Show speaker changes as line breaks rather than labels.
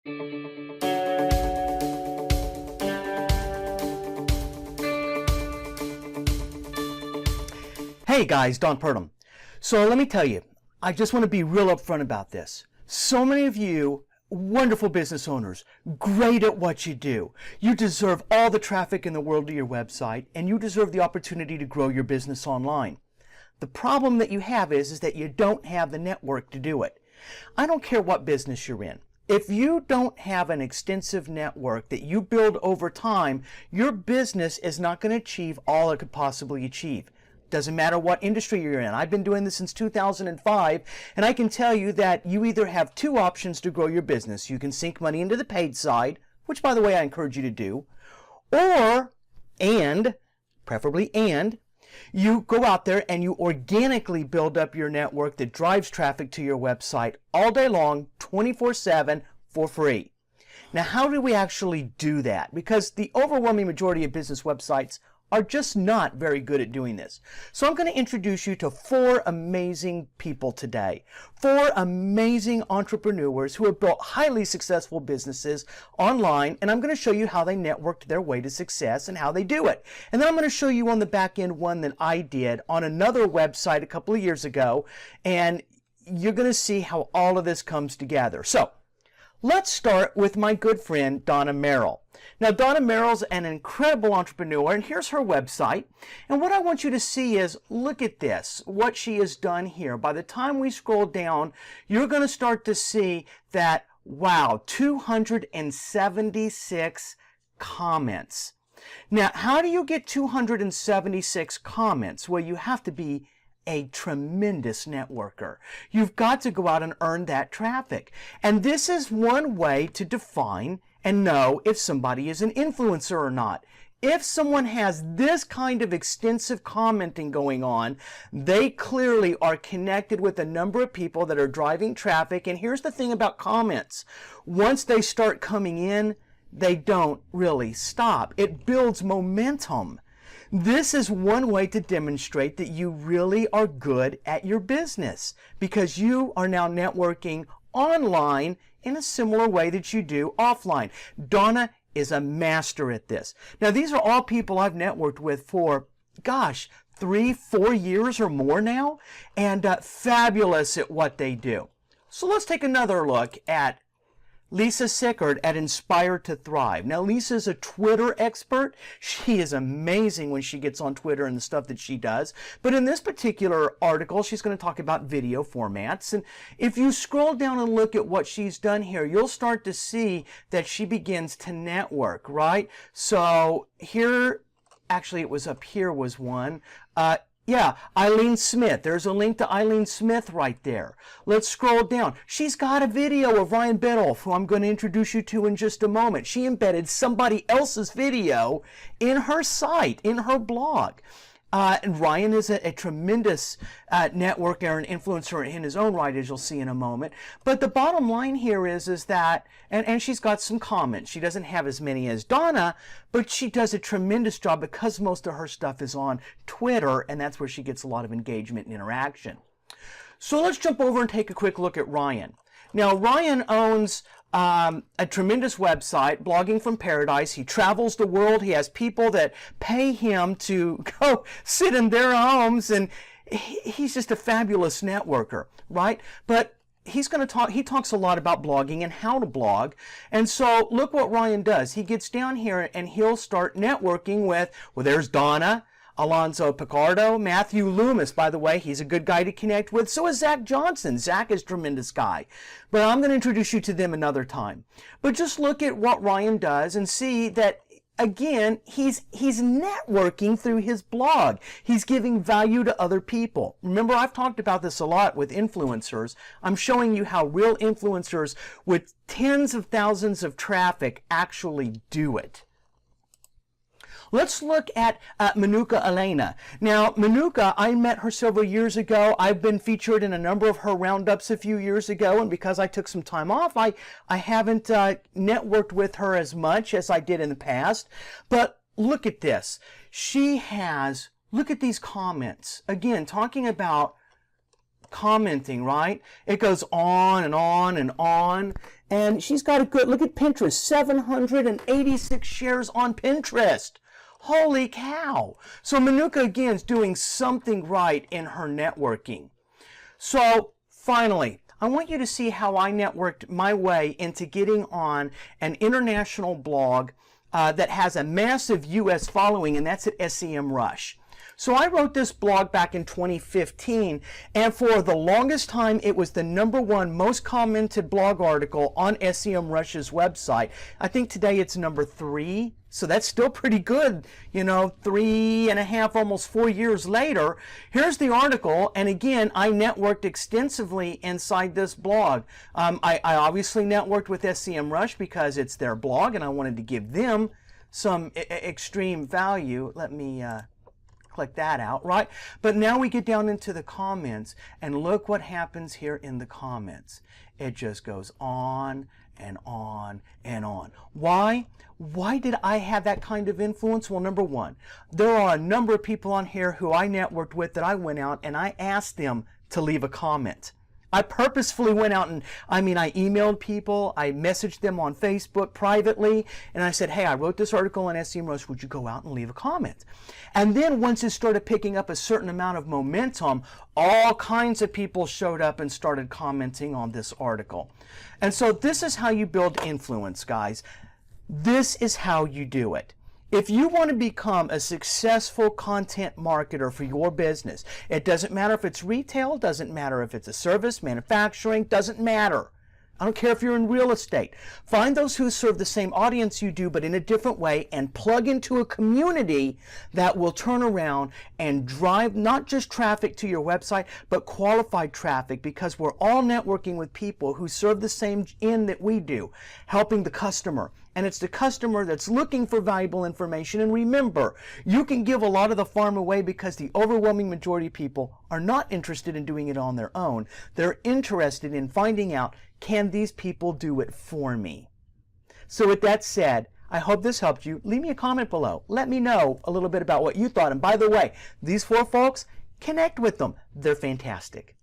Hey guys, Don Purdom. So let me tell you, I just want to be real upfront about this. So many of you wonderful business owners, great at what you do. You deserve all the traffic in the world to your website, and you deserve the opportunity to grow your business online. The problem that you have is that you don't have the network to do it. I don't care what business you're in. If you don't have an extensive network that you build over time, your business is not going to achieve all it could possibly achieve. Doesn't matter what industry you're in. I've been doing this since 2005, and I can tell you that you either have two options to grow your business. You can sink money into the paid side, which by the way I encourage you to do, or, preferably you go out there and you organically build up your network that drives traffic to your website all day long, 24/7 for free. Now, how do we actually do that? Because the overwhelming majority of business websites are just not very good at doing this. So I'm going to introduce you to 4 amazing people today. 4 amazing entrepreneurs who have built highly successful businesses online, and I'm going to show you how they networked their way to success and how they do it. And then I'm going to show you on the back end one that I did on another website a couple of years ago, and you're going to see how all of this comes together. So let's start with my good friend Donna Merrill. Now, Donna Merrill's an incredible entrepreneur, and here's her website. And what I want you to see is, look at this, what she has done here. By the time we scroll down, you're going to start to see that, wow, 276 comments. Now, how do you get 276 comments? Well, you have to be a tremendous networker. You've got to go out and earn that traffic. And this is one way to define and know if somebody is an influencer or not. If someone has this kind of extensive commenting going on, they clearly are connected with a number of people that are driving traffic. And here's the thing about comments. Once they start coming in, they don't really stop. It builds momentum. This is one way to demonstrate that you really are good at your business, because you are now networking online in a similar way that you do offline. Donna is a master at this. Now, these are all people I've networked with for, gosh, 3-4 years or more now, and fabulous at what they do. So let's take another look at Lisa Sicard at Inspired to Thrive. Now, Lisa's a Twitter expert. She is amazing when she gets on Twitter and the stuff that she does. But in this particular article, she's going to talk about video formats. And if you scroll down and look at what she's done here, you'll start to see that she begins to network, right? So here, actually it was up here was one. Yeah, Eileen Smith. There's a link to Eileen Smith right there. Let's scroll down. She's got a video of Ryan Bedolf, who I'm going to introduce you to in just a moment. She embedded somebody else's video in her site, in her blog. And Ryan is a tremendous networker and influencer in his own right, as you'll see in a moment. But the bottom line here is that, and she's got some comments. She doesn't have as many as Donna, but she does a tremendous job because most of her stuff is on Twitter, and that's where she gets a lot of engagement and interaction. So let's jump over and take a quick look at Ryan. Now, Ryan owns a tremendous website, Blogging from Paradise. He travels the world. He has people that pay him to go sit in their homes, and he's just a fabulous networker, right? But he's going to talk, he talks a lot about blogging and how to blog. And so look what Ryan does. He gets down here and he'll start networking with, well, there's Donna, Alonzo Picardo, Matthew Loomis, by the way, he's a good guy to connect with. So is Zach Johnson. Zach is a tremendous guy. But I'm going to introduce you to them another time. But just look at what Ryan does and see that, again, he's networking through his blog. He's giving value to other people. Remember, I've talked about this a lot with influencers. I'm showing you how real influencers with tens of thousands of traffic actually do it. Let's look at Manuka Elena. Now, Manuka, I met her several years ago. I've been featured in a number of her roundups a few years ago, and because I took some time off, I haven't networked with her as much as I did in the past. But look at this. She has, look at these comments. Again, talking about commenting, right? It goes on and on and on. And she's got a good, look at Pinterest, 786 shares on Pinterest. Holy cow. So Manuka, again, is doing something right in her networking. So finally, I want you to see how I networked my way into getting on an international blog that has a massive US following, and that's at SEMrush. So I wrote this blog back in 2015, and for the longest time, it was the #1 most commented blog article on SEMrush's website. I think today it's #3, so that's still pretty good, you know, 3.5, almost 4 years later. Here's the article, and again, I networked extensively inside this blog. I obviously networked with SEMrush because it's their blog, and I wanted to give them some extreme value. Let me click that out, right? But now we get down into the comments, and look what happens here in the comments. It just goes on and on and on. Why? Why did I have that kind of influence? Well, #1, there are a number of people on here who I networked with that I went out and I asked them to leave a comment. I purposefully went out and, I emailed people, I messaged them on Facebook privately, and I said, hey, I wrote this article on SEMrush, would you go out and leave a comment? And then once it started picking up a certain amount of momentum, all kinds of people showed up and started commenting on this article. And so this is how you build influence, guys. This is how you do it. If you want to become a successful content marketer for your business, it doesn't matter if it's retail, doesn't matter if it's a service, manufacturing, doesn't matter. I don't care if you're in real estate. Find those who serve the same audience you do, but in a different way, and plug into a community that will turn around and drive not just traffic to your website, but qualified traffic, because we're all networking with people who serve the same end that we do, helping the customer. And it's the customer that's looking for valuable information. And remember, you can give a lot of the farm away because the overwhelming majority of people are not interested in doing it on their own. They're interested in finding out, can these people do it for me? So with that said, I hope this helped you. Leave me a comment below. Let me know a little bit about what you thought. And by the way, these 4 folks, connect with them. They're fantastic.